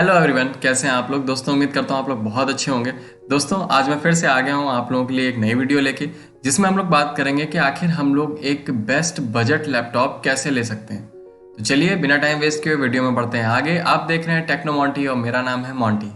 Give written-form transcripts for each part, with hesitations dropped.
Hello everyone, कैसे हैं आप लोग। दोस्तों उम्मीद करता हूँ आप लोग बहुत अच्छे होंगे। दोस्तों आज मैं फिर से आ गया हूँ आप लोगों के लिए एक नई वीडियो लेके, जिसमें हम लोग बात करेंगे कि आखिर हम लोग एक बेस्ट बजट लैपटॉप कैसे ले सकते हैं। तो चलिए बिना टाइम वेस्ट किए वीडियो में बढ़ते हैं आगे। आप देख रहे हैं टेक्नो मॉन्टी और मेरा नाम है मॉन्टी।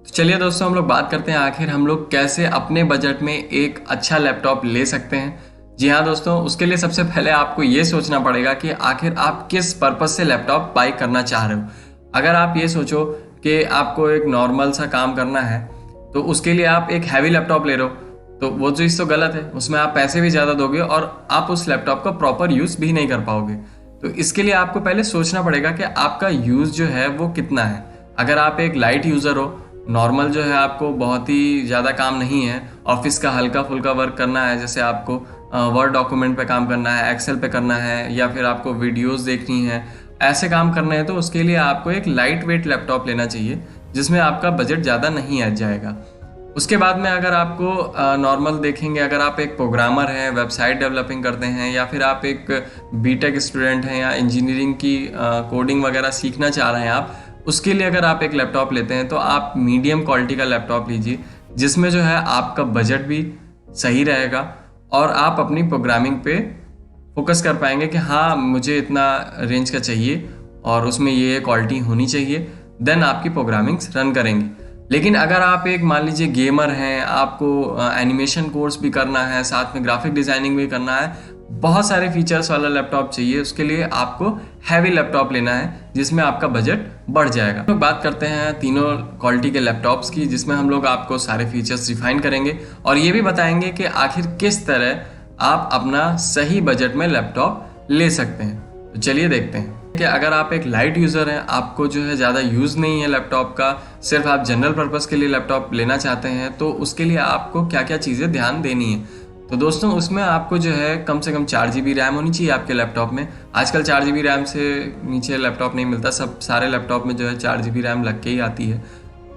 चलिए दोस्तों हम लोग बात करते हैं आखिर हम लोग कैसे अपने बजट में एक अच्छा लैपटॉप ले सकते हैं। जी हाँ दोस्तों, उसके लिए सबसे पहले आपको ये सोचना पड़ेगा कि आखिर आप किस पर्पस से लैपटॉप बाई करना चाह रहे हो। अगर आप ये सोचो कि आपको एक नॉर्मल सा काम करना है तो उसके लिए आप एक हैवी लैपटॉप ले रहे हो, तो वो चीज़ तो गलत है। उसमें आप पैसे भी ज़्यादा दोगे और आप उस लैपटॉप का प्रॉपर यूज़ भी नहीं कर पाओगे। तो इसके लिए आपको पहले सोचना पड़ेगा कि आपका यूज़ जो है वो कितना है। अगर आप एक लाइट यूज़र हो, नॉर्मल जो है आपको बहुत ही ज़्यादा काम नहीं है, ऑफिस का हल्का फुल्का वर्क करना है, जैसे आपको वर्ड डॉक्यूमेंट पे काम करना है, एक्सेल पे करना है, या फिर आपको वीडियोस देखनी है, ऐसे काम करने हैं, तो उसके लिए आपको एक लाइट वेट लैपटॉप लेना चाहिए जिसमें आपका बजट ज़्यादा नहीं आ जाएगा। उसके बाद में अगर आपको नॉर्मल देखेंगे, अगर आप एक प्रोग्रामर हैं, वेबसाइट डेवलपिंग करते हैं, या फिर आप एक बीटेक स्टूडेंट हैं या इंजीनियरिंग की कोडिंग वगैरह सीखना चाह रहे हैं आप, उसके लिए अगर आप एक लैपटॉप लेते हैं तो आप मीडियम क्वालिटी का लैपटॉप लीजिए, जिसमें जो है आपका बजट भी सही रहेगा और आप अपनी प्रोग्रामिंग पे फोकस कर पाएंगे कि हाँ मुझे इतना रेंज का चाहिए और उसमें ये क्वालिटी होनी चाहिए, देन आपकी प्रोग्रामिंग्स रन करेंगी। लेकिन अगर आप एक मान लीजिए गेमर हैं, आपको एनिमेशन कोर्स भी करना है, साथ में ग्राफिक डिज़ाइनिंग भी करना है, बहुत सारे फीचर्स वाला लैपटॉप चाहिए, उसके लिए आपको हैवी लैपटॉप लेना है जिसमें आपका बजट बढ़ जाएगा। तो बात करते हैं तीनों क्वालिटी के लैपटॉप्स की, जिसमें हम लोग आपको सारे फीचर्स डिफाइन करेंगे और ये भी बताएंगे कि आखिर किस तरह आप अपना सही बजट में लैपटॉप ले सकते हैं। तो चलिए देखते हैं कि अगर आप एक लाइट यूज़र हैं, आपको जो है ज़्यादा यूज़ नहीं है लैपटॉप का, सिर्फ आप जनरल पर्पज़ के लिए लैपटॉप लेना चाहते हैं, तो उसके लिए आपको क्या क्या चीज़ें ध्यान देनी है। तो दोस्तों उसमें आपको जो है कम से कम 4 GB रैम होनी चाहिए आपके लैपटॉप में। आजकल 4 GB रैम से नीचे लैपटॉप नहीं मिलता, सब सारे लैपटॉप में जो है 4 GB रैम लग के ही आती है।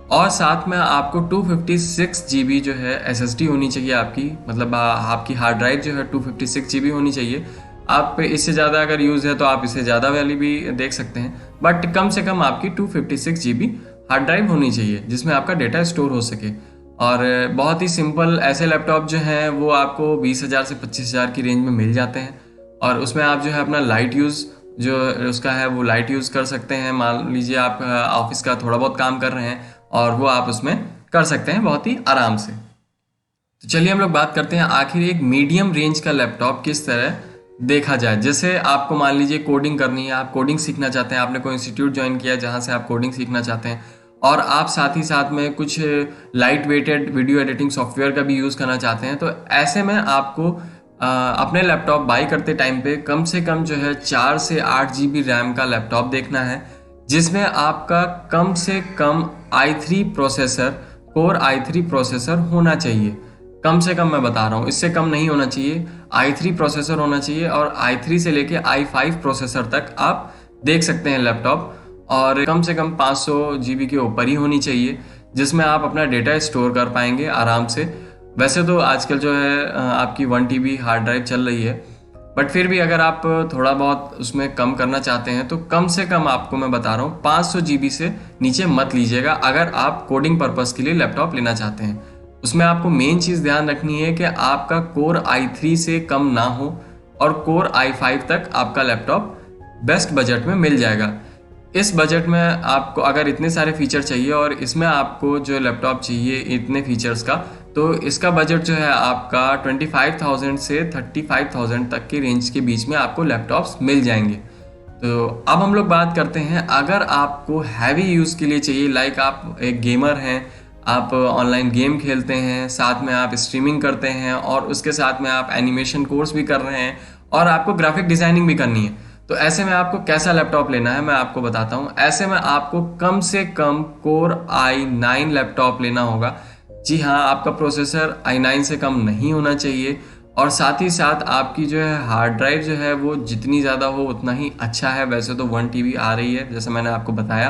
और साथ में आपको 256 GB जो है SSD होनी चाहिए आपकी, मतलब आपकी हार्ड ड्राइव जो है 256 GB होनी चाहिए। आप इससे ज़्यादा अगर यूज़ है तो आप इससे ज़्यादा वाली भी देख सकते हैं, बट कम से कम आपकी 256 GB हार्ड ड्राइव होनी चाहिए जिसमें आपका डेटा स्टोर हो सके। और बहुत ही सिंपल ऐसे लैपटॉप जो हैं वो आपको 20,000 से 25,000 की रेंज में मिल जाते हैं और उसमें आप जो है अपना लाइट यूज़ जो उसका है वो लाइट यूज़ कर सकते हैं। मान लीजिए आप ऑफिस का थोड़ा बहुत काम कर रहे हैं और वो आप उसमें कर सकते हैं बहुत ही आराम से। तो चलिए हम लोग बात करते हैं आखिर एक मीडियम रेंज का लैपटॉप किस तरह देखा जाए। जैसे आपको मान लीजिए कोडिंग करनी है, आप कोडिंग सीखना चाहते हैं, आपने कोई इंस्टीट्यूट ज्वाइन किया जहाँ से आप कोडिंग सीखना चाहते हैं और आप साथ ही साथ में कुछ light weighted video editing software का भी यूज़ करना चाहते हैं, तो ऐसे में आपको अपने लैपटॉप बाई करते टाइम पे कम से कम जो है 4 से 8 GB रैम का लैपटॉप देखना है, जिसमें आपका कम से कम i3 processor, core i3 processor होना चाहिए। कम से कम मैं बता रहा हूँ, इससे कम नहीं होना चाहिए। i3 प्रोसेसर होना चाहिए और i3 से लेके i5 प्रोसेसर तक आप देख सकते हैं लैपटॉप, और कम से कम 500 GB के ऊपर ही होनी चाहिए जिसमें आप अपना डेटा स्टोर कर पाएंगे आराम से। वैसे तो आजकल जो है आपकी 1 TB हार्ड ड्राइव चल रही है, बट फिर भी अगर आप थोड़ा बहुत उसमें कम करना चाहते हैं तो कम से कम आपको मैं बता रहा हूँ 500 GB से नीचे मत लीजिएगा अगर आप कोडिंग पर्पज़ के लिए लैपटॉप लेना चाहते हैं। उसमें आपको मेन चीज़ ध्यान रखनी है कि आपका कोर i3 से कम ना हो और कोर i5 तक आपका लैपटॉप बेस्ट बजट में मिल जाएगा। इस बजट में आपको अगर इतने सारे फीचर चाहिए और इसमें आपको जो लैपटॉप चाहिए इतने फीचर्स का, तो इसका बजट जो है आपका 25,000 से 35,000 तक के रेंज के बीच में आपको लैपटॉप्स मिल जाएंगे। तो अब हम लोग बात करते हैं, अगर आपको हैवी यूज़ के लिए चाहिए, लाइक आप एक गेमर हैं, आप ऑनलाइन गेम खेलते हैं, साथ में आप स्ट्रीमिंग करते हैं और उसके साथ में आप एनिमेशन कोर्स भी कर रहे हैं और आपको ग्राफिक डिज़ाइनिंग भी करनी है, तो ऐसे में आपको कैसा लैपटॉप लेना है मैं आपको बताता हूँ। ऐसे में आपको कम से कम कोर i9 लैपटॉप लेना होगा। जी हाँ, आपका प्रोसेसर i9 से कम नहीं होना चाहिए और साथ ही साथ आपकी जो है हार्ड ड्राइव जो है वो जितनी ज़्यादा हो उतना ही अच्छा है। वैसे तो 1 TB आ रही है जैसे मैंने आपको बताया,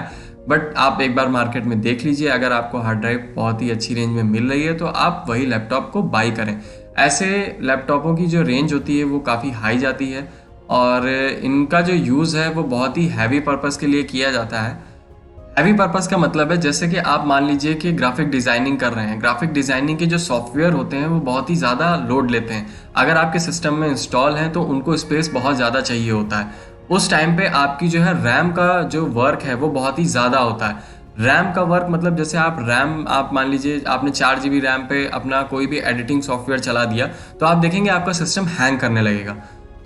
बट आप एक बार मार्केट में देख लीजिए, अगर आपको हार्ड ड्राइव बहुत ही अच्छी रेंज में मिल रही है तो आप वही लैपटॉप को बाई करें। ऐसे लैपटॉपों की जो रेंज होती है वो काफ़ी हाई जाती है और इनका जो यूज़ है वो बहुत ही हैवी पर्पज़ के लिए किया जाता है। हैवी पर्पज़ का मतलब है जैसे कि आप मान लीजिए कि ग्राफिक डिज़ाइनिंग कर रहे हैं, ग्राफिक डिज़ाइनिंग के जो सॉफ्टवेयर होते हैं वो बहुत ही ज़्यादा लोड लेते हैं। अगर आपके सिस्टम में इंस्टॉल हैं तो उनको स्पेस बहुत ज़्यादा चाहिए होता है। उस टाइम पे आपकी जो है रैम का जो वर्क है वो बहुत ही ज़्यादा होता है। रैम का वर्क मतलब जैसे आप मान लीजिए आपने 4 GB रैम पे अपना कोई भी एडिटिंग सॉफ्टवेयर चला दिया तो आप देखेंगे आपका सिस्टम हैंग करने लगेगा।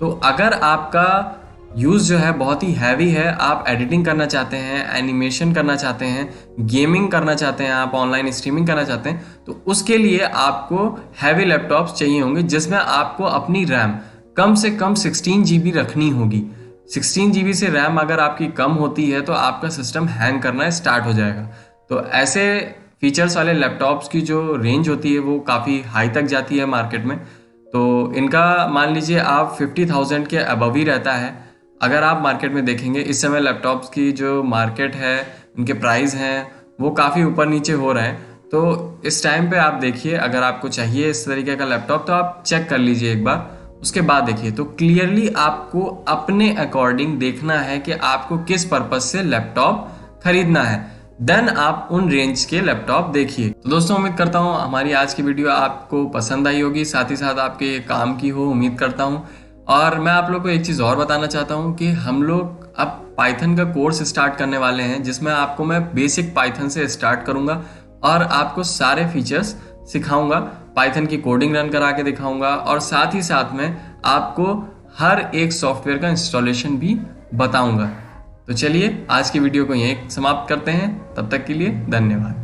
तो अगर आपका यूज़ जो है बहुत ही हैवी है, आप एडिटिंग करना चाहते हैं, एनिमेशन करना चाहते हैं, गेमिंग करना चाहते हैं, आप ऑनलाइन स्ट्रीमिंग करना चाहते हैं, तो उसके लिए आपको हैवी लैपटॉप्स चाहिए होंगे जिसमें आपको अपनी रैम कम से कम 16 GB रखनी होगी। 16 GB से रैम अगर आपकी कम होती है तो आपका सिस्टम हैंग करना स्टार्ट हो जाएगा। तो ऐसे फीचर्स वाले लैपटॉप्स की जो रेंज होती है वो काफ़ी हाई तक जाती है मार्केट में। तो इनका मान लीजिए आप 50,000 के अबव ही रहता है। अगर आप मार्केट में देखेंगे इस समय लैपटॉप्स की जो मार्केट है, उनके प्राइस हैं वो काफ़ी ऊपर नीचे हो रहे हैं। तो इस टाइम पे आप देखिए, अगर आपको चाहिए इस तरीके का लैपटॉप तो आप चेक कर लीजिए एक बार, उसके बाद देखिए। तो क्लियरली आपको अपने अकॉर्डिंग देखना है कि आपको किस पर्पज़ से लैपटॉप खरीदना है, देन आप उन रेंज के लैपटॉप देखिए। तो दोस्तों उम्मीद करता हूँ हमारी आज की वीडियो आपको पसंद आई होगी, साथ ही साथ आपके काम की हो, उम्मीद करता हूँ। और मैं आप लोग को एक चीज़ और बताना चाहता हूँ कि हम लोग अब पाइथन का कोर्स स्टार्ट करने वाले हैं जिसमें आपको मैं बेसिक पाइथन से स्टार्ट करूँगा और आपको सारे फीचर्स सिखाऊंगा, पाइथन की कोडिंग रन करा के दिखाऊंगा और साथ ही साथ में आपको हर एक सॉफ्टवेयर का इंस्टॉलेशन भी बताऊंगा। तो चलिए आज की वीडियो को यहीं समाप्त करते हैं, तब तक के लिए धन्यवाद।